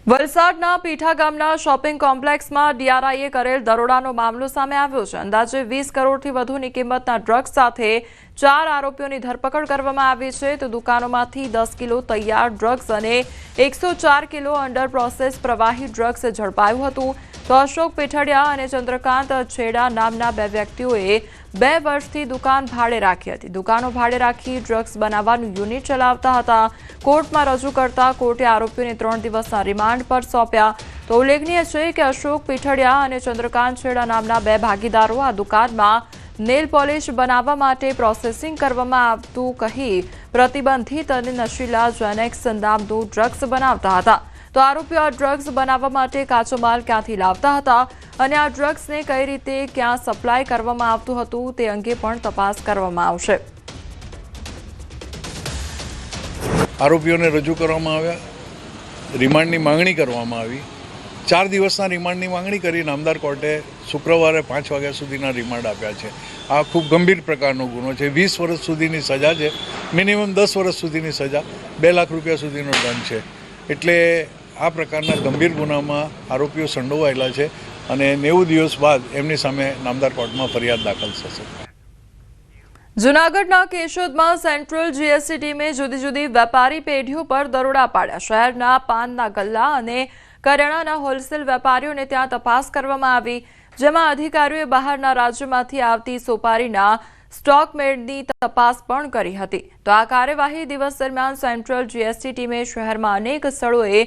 વલસાડના પીઠા ગામના શોપિંગ કોમ્પ્લેક્સમાં ડીઆરઆઈએ કરેલ દરોડાનો મામલો સામે આવ્યો છે। અંદાજે 20 કરોડથી વધુની કિંમતના ડ્રગ્સ સાથે 4 આરોપીઓની ધરપકડ કરવામાં આવી છે। તો દુકાનોમાંથી 10 કિલો તૈયાર ડ્રગ્સ અને 104 કિલો અંડર પ્રોસેસ પ્રવાહી ડ્રગ્સ ઝડપાયું હતું। તો અશોક પીઠડિયા અને ચંદ્રકાંત છેડા નામના બે વ્યક્તિઓએ 2 વર્ષથી દુકાન ભાડે રાખી હતી। દુકાનો ભાડે રાખી ડ્રગ્સ બનાવવાનું યુનિટ ચલાવતા હતા। કોર્ટમાં રજૂ કરતા કોર્ટે આરોપીઓને 3 દિવસના રિમાન્ડ પર સોંપ્યા। તો ઉલ્લેખનીય છે કે અશોક પીઠડિયા અને ચંદ્રકાંત છેડા નામના બે ભાગીદારો આ દુકાનમાં નેલ પોલિશ બનાવવા માટે પ્રોસેસિંગ કરવામાં આવતું કહી પ્રતિબંધિત અને નશીલા જેનેક્સ નામનું ડ્રગ્સ બનાવતા હતા। તો આરોપીઓ આ ડ્રગ્સ બનાવવા માટે કાચો માલ ક્યાંથી લાવતા હતા અને આ ડ્રગ્સને કઈ રીતે ક્યાં સપ્લાય કરવામાં આવતું હતું તે અંગે પણ તપાસ કરવામાં આવશે। આરોપીઓને રજૂ કરવામાં આવ્યા, રિમાન્ડની માંગણી કરવામાં આવી। 4 દિવસના રિમાન્ડની માંગણી કરી નામદાર કોર્ટે શુક્રવારે 5 વાગ્યા સુધીના રિમાન્ડ આપ્યા છે। આ ખૂબ ગંભીર પ્રકારનો ગુનો છે। 20 વર્ષ સુધીની સજા છે, મિનિમમ 10 વર્ષ સુધીની સજા, 2 લાખ રૂપિયા સુધીનો દંડ છે। એટલે આ પ્રકારના ગંભીર ગુનામાં આરોપીઓ સંડોવાયેલા છે અને 90 દિવસ બાદ એમની સામે નામદાર કોર્ટમાં ફરિયાદ દાખલ થશે। જૂનાગઢના કેશોદમાં સેન્ટ્રલ જીએસટી ટીમે જુદી જુદી વેપારી પેઢીઓ પર દરોડા પાડ્યા। શહેરના પાનના ગલ્લા અને કરિયાણાના હોલસેલ વેપારીઓને ત્યાં તપાસ કરવામાં આવી, જેમાં અધિકારીઓએ બહારના રાજ્યોમાંથી આવતી સોપારીના સ્ટોક મેળની તપાસ પણ કરી હતી। તો આ કાર્યવાહી દિવસ દરમિયાન સેન્ટ્રલ જીએસટી ટીમે શહેરમાં અનેક સ્થળોએ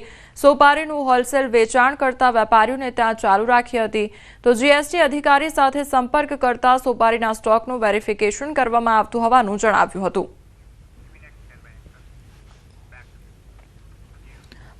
સોપારીનું હોલસેલ વેચાણ કરતા વેપારીઓને ત્યાં ચાલુ રાખી હતી। તો જીએસટી અધિકારી સાથે સંપર્ક કરતા સોપારીના સ્ટોકનું વેરિફિકેશન કરવામાં આવતું હોવાનું જણાવ્યું હતું।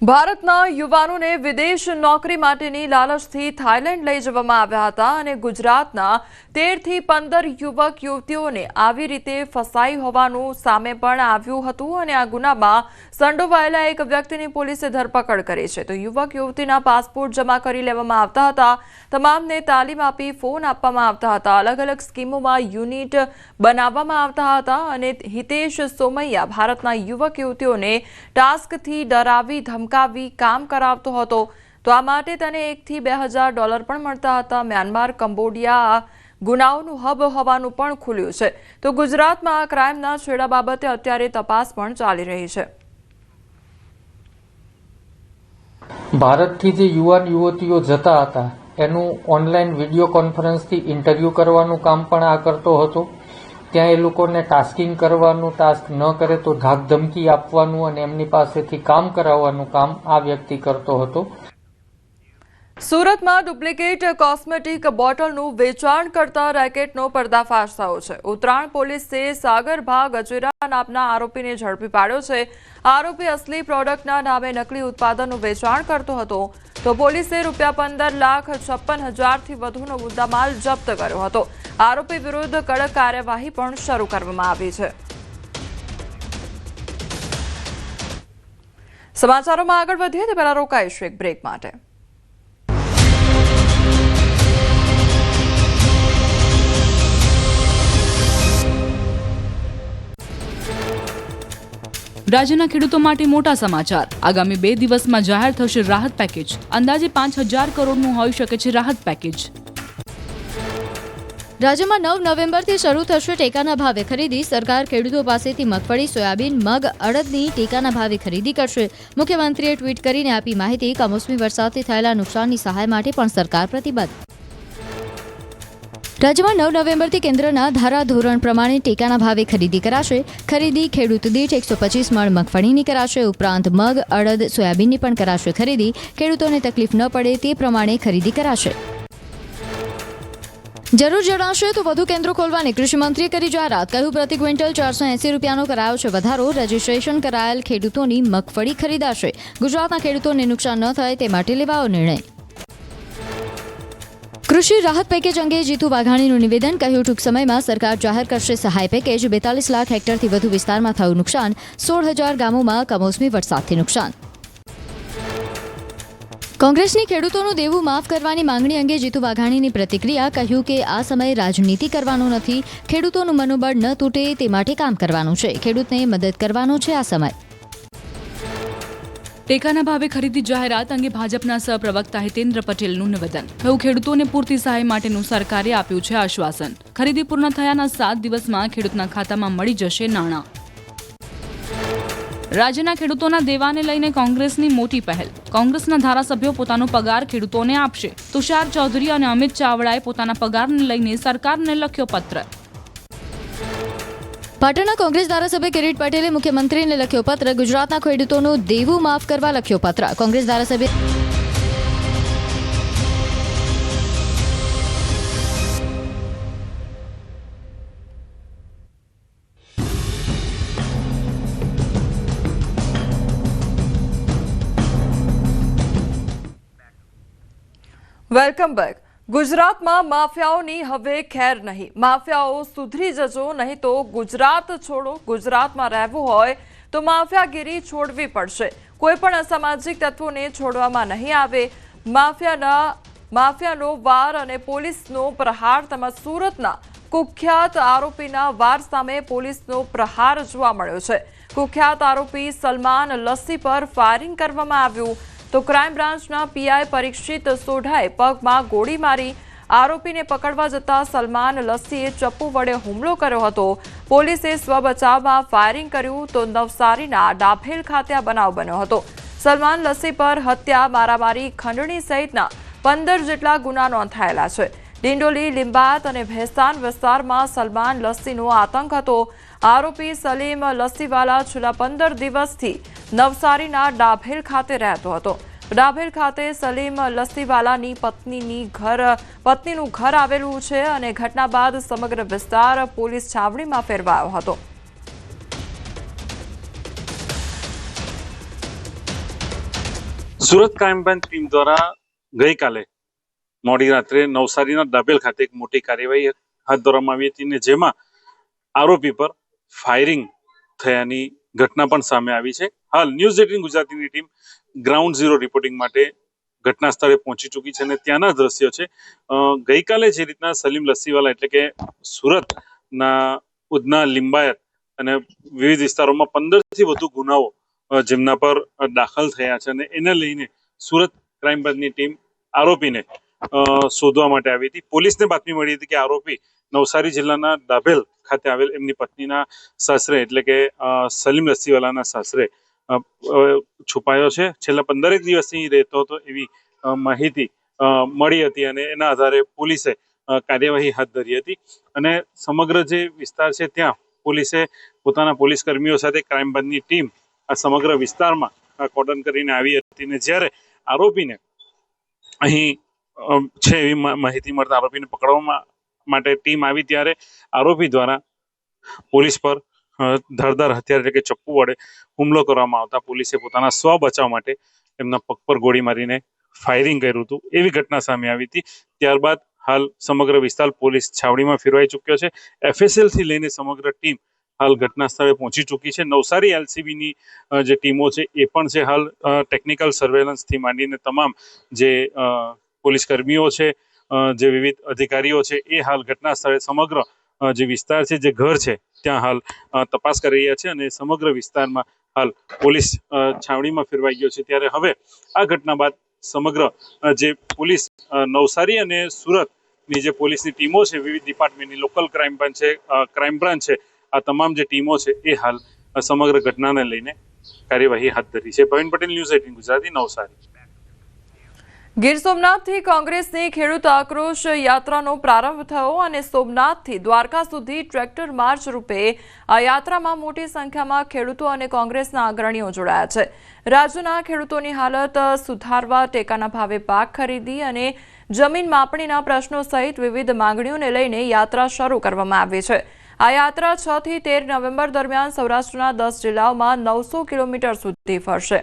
ભારતના યુવાનોને વિદેશ નોકરી માટેની લાલચથી થાઇલેન્ડ લઈ જવામાં આવ્યા હતા અને ગુજરાતના 13 થી 15 યુવક યુવતીઓને આવી રીતે ફસાઈ હોવાનું સામે પણ આવ્યું હતું અને આ ગુનામાં સંડોવાયેલા એક વ્યક્તિની પોલીસે ધરપકડ કરી છે। તો યુવક યુવતીના પાસપોર્ટ જમા કરી લેવામાં આવતા હતા, તમામને તાલીમ આપી ફોન આપવામાં આવતા હતા, અલગ અલગ સ્કીમોમાં યુનિટ બનાવવામાં આવતા હતા અને હિતેશ સોમૈયા ભારતના યુવક યુવતીઓને ટાસ્કથી ડરાવી ધમકાવી કામ કરાવતો હતો। તો આ માટે તેને $1 થી $2000 પણ મળતા હતા। મ્યાનમાર, કંબોડિયા ગુનાઓનું હબ હોવાનું પણ ખુલ્યું છે। તો ગુજરાતમાં આ ક્રાઇમના છેડા બાબતે અત્યારે તપાસ પણ ચાલી રહી છે। ભારતથી જે યુવાન યુવતીઓ જતા હતા એનું ઓનલાઈન વિડીયો કોન્ફરન્સથી ઇન્ટરવ્યૂ કરવાનું કામ પણ આ કરતો હતો। ત્યાં એ લોકોને ટાસ્કિંગ કરવાનું, ટાસ્ક ન કરે તો ધાક ધમકી આપવાનું અને એમની પાસેથી કામ કરાવવાનું કામ આ વ્યક્તિ કરતો હતો। સુરતમાં ડુપ્લિકેટ કોસ્મેટિક બોટલનું વેચાણ કરતા રેકેટનો પર્દાફાશ થયો છે। ઉત્તરાયણ પોલીસે સાગરભા ગજેરા નામના આરોપીને ઝડપી પાડ્યો છે। આરોપી અસલી પ્રોડક્ટના નામે નકલી ઉત્પાદનનું વેચાણ કરતો હતો। તો પોલીસે ₹15,56,000થી વધુનો મુદ્દામાલ જપ્ત કર્યો હતો। આરોપી વિરુદ્ધ કડક કાર્યવાહી પણ શરૂ કરવામાં આવી છે। સમાચારોમાં આગળ વધીએ તે પહેલા રોકાઈશું એક બ્રેક માટે। રાજ્યના ખેડૂતો માટે મોટા સમાચાર। આગામી 2 દિવસમાં જાહેર થશે રાહત પેકેજ। અંદાજે 5,000 કરોડનું હોઈ શકે છે રાહત પેકેજ। રાજ્યમાં 9 નવેમ્બરથી શરૂ થશે ટેકાના ભાવે ખરીદી। સરકાર ખેડૂતો પાસેથી મગફળી, સોયાબીન, મગ, અડદની ટેકાના ભાવે ખરીદી કરશે। મુખ્યમંત્રીએ ટ્વીટ કરીને આપી માહિતી। કમોસમી વરસાદથી થયેલા નુકસાનની સહાય માટે પણ સરકાર પ્રતિબદ્ધ। રાજ્યમાં 9 નવેમ્બરથી કેન્દ્રના ધારાધોરણ પ્રમાણે ટેકાના ભાવે ખરીદી કરાશે। ખરીદી ખેડૂત દીઠ 125 મણ મગફળીની કરાશે। ઉપરાંત મગ, અડદ, સોયાબીનની પણ કરાશે ખરીદી। ખેડૂતોને તકલીફ ન પડે તે પ્રમાણે ખરીદી કરાશે। જરૂર જણાશે તો વધુ કેન્દ્રો ખોલવાની કૃષિમંત્રીએ કરી જાહેરાત। કહ્યું, પ્રતિ ક્વિન્ટલ 480 રૂપિયાનો કરાયો છે વધારો। રજીસ્ટ્રેશન કરાયેલ ખેડૂતોની મગફળી ખરીદાશે। ગુજરાતના ખેડૂતોને નુકસાન ન થાય તે માટે લેવાયો નિર્ણય। કૃષિ રાહત પેકેજ અંગે જીતુ વાઘાણીનું નિવેદન। કહ્યું, ટૂંક સમયમાં સરકાર જાહેર કરશે સહાય પેકેજ। 42 લાખ હેક્ટરથી વધુ વિસ્તારમાં થયું નુકસાન। 16,000 ગામોમાં કમોસમી વરસાદથી નુકસાન। કોંગ્રેસની ખેડૂતોનું દેવું માફ કરવાની માંગણી અંગે જીતુ વાઘાણીની પ્રતિક્રિયા। કહ્યું કે આ સમય રાજનીતિ કરવાનો નથી, ખેડૂતોનું મનોબળ ન તૂટે તે માટે કામ કરવાનું છે। ખેડૂતને મદદ કરવાનો છે આ સમય। ટેકાના ભાવે ખરીદી જાહેરાત અંગે ભાજપના સહપ્રવક્તા હિતેન્દ્ર પટેલનું નિવેદન. હવે ખેડૂતોને પૂરતી સહાય માટેનું સરકારે આપ્યું છે આશ્વાસન. ખરીદી પૂર્ણ થયાના 7 દિવસમાં ખેડૂતના ખાતામાં મળી જશે નાણાં. રાજ્યના ખેડૂતોના દેવાને લઈને કોંગ્રેસની મોટી પહેલ. કોંગ્રેસના ધારાસભ્યો પોતાનો પગાર ખેડૂતોને આપશે. તુષાર ચૌધરી અને અમિત ચાવડાએ પોતાના પગારને લઈને સરકારને લખ્યો પત્ર. પાટણના કોંગ્રેસ ધારાસભ્ય કિરીટ પટેલે મુખ્યમંત્રીને લખ્યો પત્ર. ગુજરાતના ખેડૂતોનું દેવું માફ કરવા લખ્યો પત્ર. કોંગ્રેસ ધારાસભ્ય વેલકમ બેક. ગુજરાતમાં માફિયાઓની હવે ખેર નહીં. માફિયાઓ સુધરી જજો, નહીં તો ગુજરાત છોડો. ગુજરાતમાં રહેવું હોય તો માફિયાગીરી છોડવી પડશે. કોઈ પણ અસામાજિક તત્વોને છોડવામાં નહીં આવે. માફિયાનો વાર અને પોલીસનો પ્રહાર તેમજ સુરતના કુખ્યાત આરોપીના વાર સામે પોલીસનો પ્રહાર જોવા મળ્યો છે. કુખ્યાત આરોપી સલમાન લસ્સી પર ફાયરિંગ કરવામાં આવ્યું તો ક્રાઇમ બ્રાન્ચના પીઆઈ પરીક્ષિત સોઢાએ પગમાં ગોળી મારી આરોપીને પકડવા જતા સલમાન લસ્સીએ ચપ્પુ વડે હુમલો કર્યો હતો. પોલીસે સ્વબચાવમાં ફાયરિંગ કર્યું તો નવસારીના ડાભેલ ખાતે આ બનાવ બન્યો હતો. સલમાન લસ્સી પર હત્યા, મારામારી, ખંડણી સહિતના 15 જેટલા ગુના નોંધાયેલા છે. ડિંડોલી, લિંબાયત અને ભેસ્તાન વિસ્તારમાં સલમાન લસ્સીનો આતંક હતો. આરોપી સલીમ લસ્સીવાલા છેલ્લા 15 દિવસથી નવસારીના ડાભેલ ખાતે રહેતો હતો. ડાભેલ ખાતે સલીમ લસ્સીવાલાની પત્નીનું ઘર આવેલું છે અને ઘટના બાદ સમગ્ર વિસ્તાર પોલીસ છાવણીમાં ફેરવાયો હતો. સુરત ક્રાઇમ બ્રાન્ચ ટીમ દ્વારા ગઈકાલે મોડી રાત્રે નવસારીના ડાભેલ ખાતે એક મોટી કાર્યવાહી હાથ ધરવામાં આવી હતી અને જેમાં આરોપી પર ફાયરિંગ થયાની ઘટના પણ સામે આવી છે. હાલ ન્યૂઝ 18 ગુજરાતીની ટીમ ગ્રાઉન્ડ ઝીરો રિપોર્ટિંગ માટે ઘટના સ્થળે પહોંચી ચૂકી છે અને ત્યાંના દ્રશ્યો છે. ગઈકાલે જે રીતના સલીમ લસ્સીવાલા એટલે કે સુરતના ઉધના, લિંબાયત અને વિવિધ વિસ્તારોમાં 15થી વધુ ગુનાઓ જેમના પર દાખલ થયા છે અને એને લઈને સુરત ક્રાઇમ બ્રાન્ચની ટીમ આરોપીને શોધવા માટે આવી હતી. પોલીસને બાતમી મળી હતી કે આરોપી નવસારી જિલ્લાના ડાભેલ ખાતે આવેલ એમની પત્નીના સાસરે એટલે કે સલીમ લસ્સીવાલાના સાસરે છુપાયો છે. છેલ્લા 15 દિવસથી રહેતો હતો એવી માહિતી મળી હતી અને એના આધારે પોલીસે કાર્યવાહી હાથ ધરી હતી અને સમગ્ર જે વિસ્તાર છે ત્યાં પોલીસે પોતાના પોલીસ કર્મીઓ સાથે ક્રાઇમ બ્રાન્ચની ટીમ આ સમગ્ર વિસ્તારમાં કોર્ડન કરીને આવી હતી અને જ્યારે આરોપીને અહીં છે એવી માહિતી મળતા આરોપીને પકડવા માટે ટીમ આવી ત્યારે આરોપી દ્વારા પોલીસ પર ધારદાર હથિયાર એટલે કે ચપ્પુ વડે હુમલો કરવામાં આવતા પોલીસે પોતાના સ્વ બચાવ માટે એમના પગ પર ગોળી મારીને ફાયરિંગ કર્યું હતું એવી ઘટના સામે આવી હતી. ત્યારબાદ હાલ સમગ્ર વિસ્તાર પોલીસ છાવણીમાં ફેરવાઈ ચૂક્યો છે. FSL થી લઈને સમગ્ર ટીમ હાલ ઘટના સ્થળે પહોંચી ચૂકી છે. નવસારી LCBની જે ટીમો છે એ પણ છે. હાલ ટેકનિકલ સર્વેલન્સથી માંડીને તમામ જે પોલીસ કર્મીઓ છે, જે વિવિધ અધિકારીઓ છે એ હાલ ઘટના સ્થળે સમગ્ર જે વિસ્તાર છે, જે ઘર છે ત્યાં હાલ તપાસ કરી રહ્યા છે અને સમગ્ર વિસ્તારમાં હાલ પોલીસ છાવણીમાં ફેરવાઈ ગયો છે. ત્યારે હવે આ ઘટના બાદ સમગ્ર જે પોલીસ નવસારી અને સુરતની જે પોલીસની ટીમો છે, વિવિધ ડિપાર્ટમેન્ટની લોકલ ક્રાઇમ બ્રાન્ચ છે, આ તમામ જે ટીમો છે એ હાલ સમગ્ર ઘટનાને લઈને કાર્યવાહી હાથ ધરી છે. પ્રવીણ પટેલ, ન્યૂઝ 18 ગુજરાતી, નવસારી. ગીર સોમનાથથી કોંગ્રેસની ખેડૂત આક્રોશ યાત્રાનો પ્રારંભ થયો અને સોમનાથથી દ્વારકા સુધી ટ્રેક્ટર માર્ચ રૂપે આ યાત્રામાં મોટી સંખ્યામાં ખેડૂતો અને કોંગ્રેસના અગ્રણીઓ જોડાયા છે. રાજ્યના ખેડૂતોની હાલત સુધારવા, ટેકાના ભાવે પાક ખરીદી અને જમીન માપણીના પ્રશ્નો સહિત વિવિધ માંગણીઓને લઈને યાત્રા શરૂ કરવામાં આવી છે. આ યાત્રા 6 થી 13 નવેમ્બર દરમિયાન સૌરાષ્ટ્રના 10 જિલ્લાઓમાં 900 કિલોમીટર સુધી ફરશે.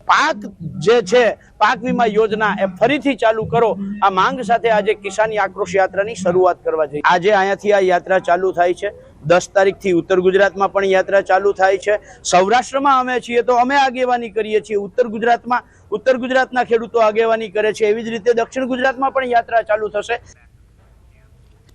પાક જે છે પાક વીમા યોજના એ ફરીથી ચાલુ કરો, આ માંગ સાથે આજે કિસાની આક્રોશ યાત્રાની શરૂઆત કરવા જઈએ. આજે અહીંયાથી આ યાત્રા ચાલુ થાય છે. 10 તારીખથી ઉત્તર ગુજરાતમાં પણ યાત્રા ચાલુ થાય છે. સૌરાષ્ટ્રમાં અમે છીએ તો અમે આગેવાની કરીએ છીએ. ઉત્તર ગુજરાતના ખેડૂતો આગેવાની કરે છે. એવી જ રીતે દક્ષિણ ગુજરાતમાં પણ યાત્રા ચાલુ થશે.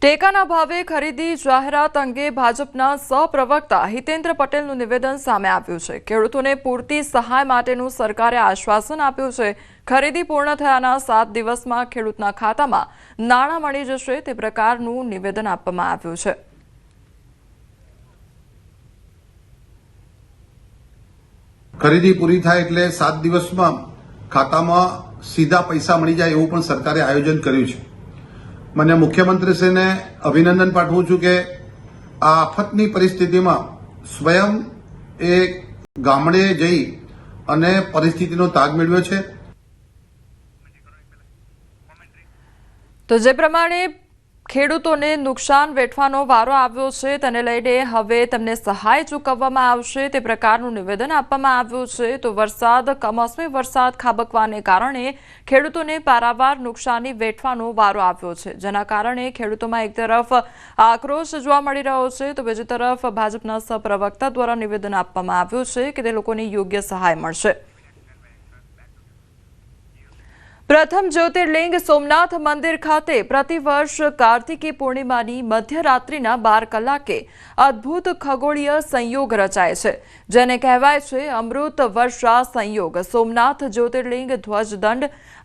ટેકાના ભાવે ખરીદી જાહેરાત અંગે ભાજપના સહપ્રવક્તા હિતેન્દ્ર પટેલનું નિવેદન સામે આવ્યું છે. ખેડૂતોને પૂરતી સહાય માટેનું સરકારે આશ્વાસન આપ્યું છે. ખરીદી પૂર્ણ થયાના 7 દિવસમાં ખેડૂતના ખાતામાં નાણાં મળી જશે તે પ્રકારનું નિવેદન આપવામાં આવ્યું છે. ખરીદી પૂરી થાય એટલે 7 દિવસમાં ખાતામાં સીધા પૈસા મળી જાય એવું પણ સરકારે આયોજન કર્યું છે. મને મુખ્યમંત્રીશ્રીને અભિનંદન પાઠવું છું કે આ આફતની પરિસ્થિતિમાં સ્વયં એ ગામડે જઈ અને પરિસ્થિતિનો તાગ મેળવ્યો છે. તો જે પ્રમાણે ખેડૂતોને નુકસાન વેઠવાનો વારો આવ્યો છે તેને લઈને હવે તેમને સહાય ચૂકવવામાં આવશે તે પ્રકારનું નિવેદન આપવામાં આવ્યું છે. તો કમોસમી વરસાદ ખાબકવાને કારણે ખેડૂતોને પારાવાર નુકસાની વેઠવાનો વારો આવ્યો છે, જેના કારણે ખેડૂતોમાં એક તરફ આક્રોશ જોવા મળી રહ્યો છે તો બીજી તરફ ભાજપના સહપ્રવક્તા દ્વારા નિવેદન આપવામાં આવ્યું છે કે તે લોકોને યોગ્ય સહાય મળશે. પ્રથમ જ્યોતિર્લિંગ સોમનાથ મંદિર ખાતે પ્રતિવર્ષ કાર્તિકી પૂર્ણિમાની મધ્યરાત્રિના 12 કલાકે અદ્ભુત ખગોળીય સંયોગ રચાય છે, જેને કહેવાય છે અમૃત વર્ષા સંયોગ. સોમનાથ જ્યોતિર્લિંગ ધ્વજદંડ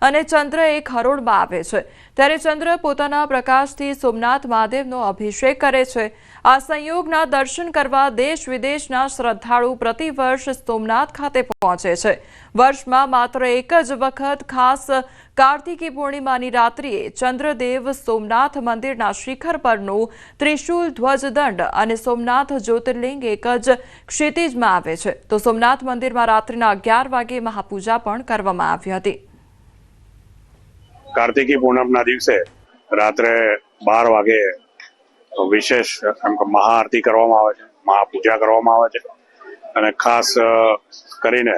અને ચંદ્ર એક હરોળમાં આવે છે, ત્યારે ચંદ્ર પોતાના પ્રકાશથી સોમનાથ મહાદેવનો અભિષેક કરે છે. આ સંયોગના દર્શન કરવા દેશ વિદેશના શ્રદ્ધાળુ પ્રતિવર્ષ સોમનાથ ખાતે પહોંચે છે. વર્ષમાં માત્ર એક જ વખત ખાસ કાર્તિકી પૂર્ણિમાની રાત્રિએ ચંદ્રદેવ સોમનાથ મંદિરના શિખર પરનું ત્રિશૂલ ધ્વજદંડ અને સોમનાથ જ્યોતિર્લિંગ એક જ ક્ષિતિજમાં આવે છે. તો સોમનાથ મંદિરમાં રાત્રિના 11 વાગે મહાપૂજા પણ કરવામાં આવી હતી. કાર્તિકી પૂનમના દિવસે રાત્રે 12 વાગે વિશેષ મહાઆરતી કરવામાં આવે છે, મહાપૂજા કરવામાં આવે છે અને ખાસ કરીને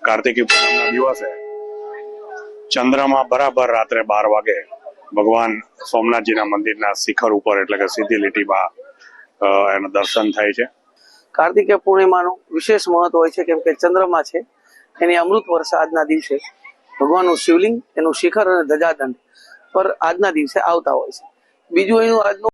કાર્તિકી પૂનમના દિવસે ચંદ્રમાં બરાબર રાત્રે 12 વાગે ભગવાન સોમનાથજીના મંદિરના શિખર ઉપર એટલે કે સીધી લીટીમાં એના દર્શન થાય છે. કાર્તિકી પૂર્ણિમાનું વિશેષ મહત્વ હોય છે કેમ કે ચંદ્રમા છે એની અમૃત વરસાદના દિવસે ભગવાનનું શિવલિંગ, એનું શિખર અને ધજાદંડ પર આજના દિવસે આવતા હોય છે. બીજું એનું આજનું